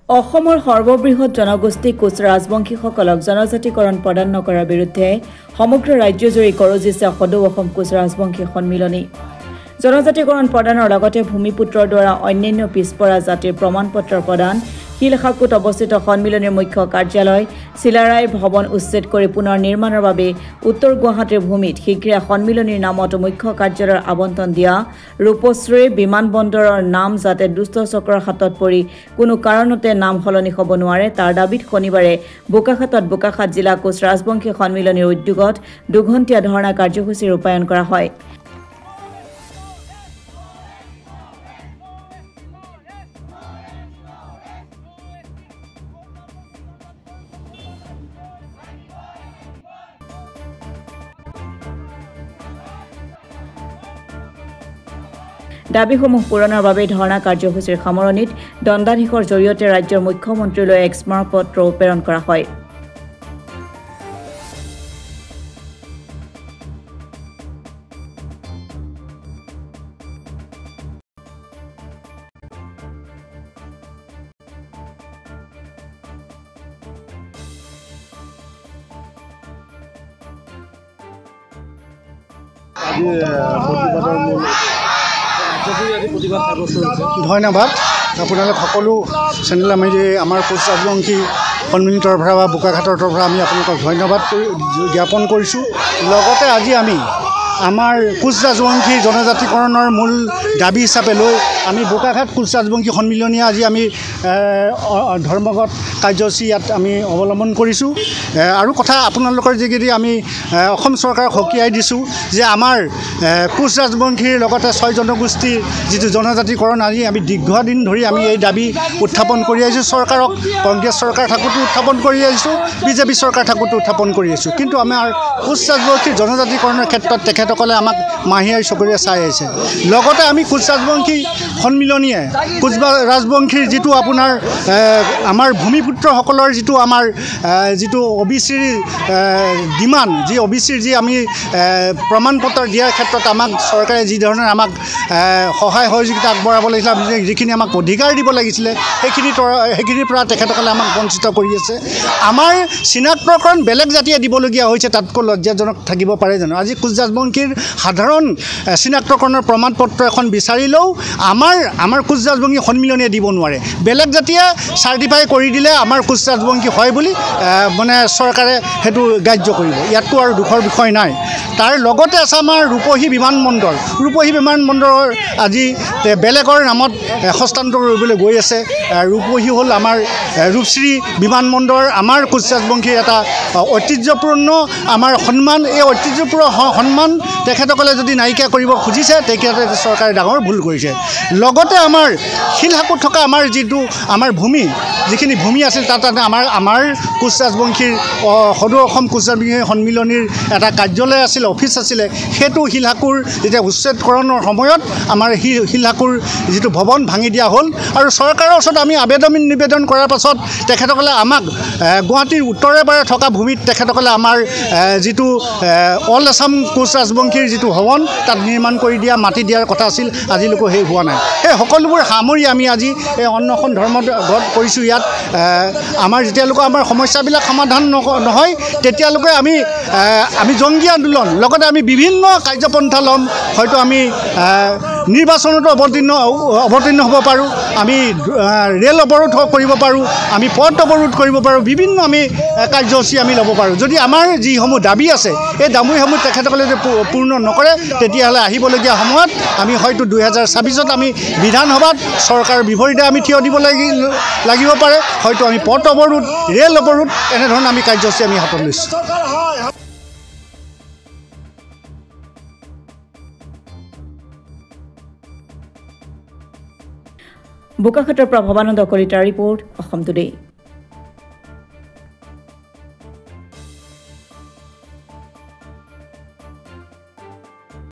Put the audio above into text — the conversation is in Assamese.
অসমৰ সৰ্ববৃহৎ জনগোষ্ঠী কোচ ৰাজবংশীসকলক জনজাতিকৰণ প্ৰদান নকৰাৰ বিৰুদ্ধে সমগ্ৰ ৰাজ্যজুৰি কৰজিছে সদৌ অসম কোচ ৰাজবংশী সন্মিলনী। জনজাতিকৰণ প্ৰদানৰ লগতে ভূমিপুত্ৰৰ দ্বাৰা অন্যান্য পিছপৰা জাতিৰ প্ৰমাণপত্ৰ প্ৰদান, শিলশাকুত অৱস্থিত সন্মিলনীৰ মুখ্য কাৰ্যালয় চিলাৰাই ভৱন উচ্ছেদ কৰি পুনৰ নিৰ্মাণৰ বাবে উত্তৰ গুৱাহাটীৰ ভূমিত শীঘ্ৰে সন্মিলনীৰ নামত মুখ্য কাৰ্যালয়ৰ আবণ্টন দিয়া, ৰূপশ্ৰী বিমানবন্দৰৰ নাম যাতে দুষ্ট চক্ৰৰ হাতত পৰি কোনো কাৰণতে নাম সলনি হ'ব নোৱাৰে তাৰ দাবীত শনিবাৰে বোকাখাত জিলা কোচ ৰাজবংশী সন্মিলনীৰ উদ্যোগত দুঘণ্টীয়া ধৰ্ণা কাৰ্যসূচী ৰূপায়ণ কৰা হয়। দাবীসমূহ পূৰণৰ বাবে ধৰ্ণা কাৰ্যসূচীৰ সামৰণিত দণ্ডাধীশৰ জৰিয়তে ৰাজ্যৰ মুখ্যমন্ত্ৰীলৈ এক স্মাৰকপত্ৰ প্ৰেৰণ কৰা হয়। ধন্যবাদ আপোনালোক সকলো চেনেল আমি আমাৰ কোচ ৰাজবংশী সন্মিলনীৰ তৰফৰ বা বোকাখাটৰ তৰফৰ আমি আপোনালোকক ধন্যবাদ জ্ঞাপন কৰিছোঁ। লগতে আজি আমি আমাৰ কোচ ৰাজবংশী জনজাতিকৰণৰ মূল দাবী হিচাপে লৈ আমি বোকাখাট কোচ ৰাজবংশী সন্মিলনীয়ে আজি আমি ধৰ্মঘট কাৰ্যসূচী ইয়াত আমি অৱলম্বন কৰিছোঁ। আৰু কথা আপোনালোকৰ যোগেদি আমি অসম চৰকাৰক সকীয়াই দিছোঁ যে আমাৰ কোচ ৰাজবংশীৰ লগতে 6 জনগোষ্ঠীৰ যিটো জনজাতিকৰণ আজি আমি দীৰ্ঘদিন ধৰি আমি এই দাবী উত্থাপন কৰি আহিছোঁ। চৰকাৰক কংগ্ৰেছ চৰকাৰ থাকোঁতে উত্থাপন কৰি আহিছোঁ, বিজেপি চৰকাৰ থাকোঁতে উত্থাপন কৰি আহিছোঁ, কিন্তু আমাৰ কোচ ৰাজবংশীৰ জনজাতিকৰণৰ ক্ষেত্ৰত তেখেতসকলে আমাক মাহিয়াৰ চকুৰে চাই আহিছে। লগতে আমি কোচ ৰাজবংশী সন্মিলনীয়ে কোচ ৰাজবংশীৰ যিটো আপোনাৰ আমাৰ ভূমিপুত্ৰসকলৰ যিটো আমাৰ যিটো অবিচিৰ ডিমাণ্ড, যি অবিচিৰ যি আমি প্ৰমাণপত্ৰ দিয়াৰ ক্ষেত্ৰত আমাক চৰকাৰে যি ধৰণৰ আমাক সহায় সহযোগিতা আগবঢ়াব লাগিছিলে, যিখিনি আমাক অধিকাৰ দিব লাগিছিলে সেইখিনিৰ পৰা তেখেতসকলে আমাক বঞ্চিত কৰি আছে। আমাৰ চিনাক্তকৰণ বেলেগ জাতিয়ে দিবলগীয়া হৈছে, তাতকৈ লজ্জাজনক থাকিব পাৰে জানো? আজি কোচ ৰাজবংশীৰ সাধাৰণ চিনাক্তকৰণৰ প্ৰমাণপত্ৰ এখন বিচাৰিলেও আমাৰ কোচ ৰাজবংশী সন্মিলনীয়ে দিব নোৱাৰে। বেলেগ জাতিয়ে চাৰ্টিফাই কৰি দিলে আমাৰ কোচ ৰাজবংশী হয় বুলি মানে চৰকাৰে সেইটো গ্ৰাহ্য কৰিব। ইয়াততো আৰু দুখৰ বিষয় নাই। তাৰ লগতে আছে আমাৰ ৰূপহী বিমানবন্দৰ। ৰূপহী বিমানবন্দৰৰ আজি বেলেগৰ নামত হস্তান্তৰ কৰিবলৈ গৈ আছে। ৰূপহী হ'ল আমাৰ ৰূপশ্ৰী বিমানবন্দৰ, আমাৰ কোচ ৰাজবংশীৰ এটা ঐতিহ্যপূৰ্ণ আমাৰ সন্মান। এই ঐতিহ্যপূৰ্ণ সন্মান তেখেতসকলে যদি নাইকিয়া কৰিব খুজিছে তেখেতে চৰকাৰে ডাঙৰ ভুল কৰিছে। লগতে আমাৰ শিলশাকুত থকা আমাৰ যিটো আমাৰ ভূমি, যিখিনি ভূমি আছিল তাত আমাৰ কোচ ৰাজবংশীৰ সদৌ অসম কোচ ৰাজবংশী সন্মিলনীৰ এটা কাৰ্যালয় আছিল, অফিচ আছিলে, সেইটো শিলশাকুৰ যেতিয়া উচ্ছেদকৰণৰ সময়ত আমাৰ শিলশাকুৰ যিটো ভৱন ভাঙি দিয়া হ'ল। আৰু চৰকাৰৰ ওচৰত আমি নিবেদন কৰাৰ পাছত তেখেতসকলে আমাক গুৱাহাটীৰ উত্তৰে পাৰে থকা ভূমিত তেখেতসকলে আমাৰ যিটো অল আছাম কোচ ৰাজবংশীৰ যিটো ভৱন তাত নিৰ্মাণ কৰি দিয়া, মাটি দিয়াৰ কথা আছিল, আজিলৈকে সেই হোৱা নাই। সেই সকলোবোৰ সামৰি আমি আজি এই অন্নখন ধৰ্মঘট কৰিছোঁ। ইয়াত আমাৰ যেতিয়ালৈকে আমাৰ সমস্যাবিলাক সমাধান নহয় তেতিয়ালৈকে আমি জংগী আন্দোলন, লগতে আমি বিভিন্ন কাৰ্যপন্থা ল'ম। হয়তো আমি নিৰ্বাচনতো অৱতীৰ্ণ হ'ব পাৰোঁ, আমি ৰেল অৱৰোধ কৰিব পাৰোঁ, আমি পথ অৱৰোধ কৰিব পাৰোঁ, বিভিন্ন আমি কাৰ্যসূচী আমি ল'ব পাৰোঁ। যদি আমাৰ যিসমূহ দাবী আছে এই দাবীসমূহ তেখেতসকলে যদি পূৰ্ণ নকৰে তেতিয়াহ'লে আহিবলগীয়া সময়ত আমি হয়তো 2026 আমি বিধানসভাত চৰকাৰৰ বিপৰীতে আমি থিয় দিব লাগিব পাৰে। হয়তো আমি পথ অৱৰোধ, ৰেল অৱৰোধ এনেধৰণৰ আমি কাৰ্যসূচী আমি হাতত লৈছোঁ। বোকাখাটৰ পৰা ভৱানন্দ কলিতাৰ ৰিপৰ্ট, অসম টুডে।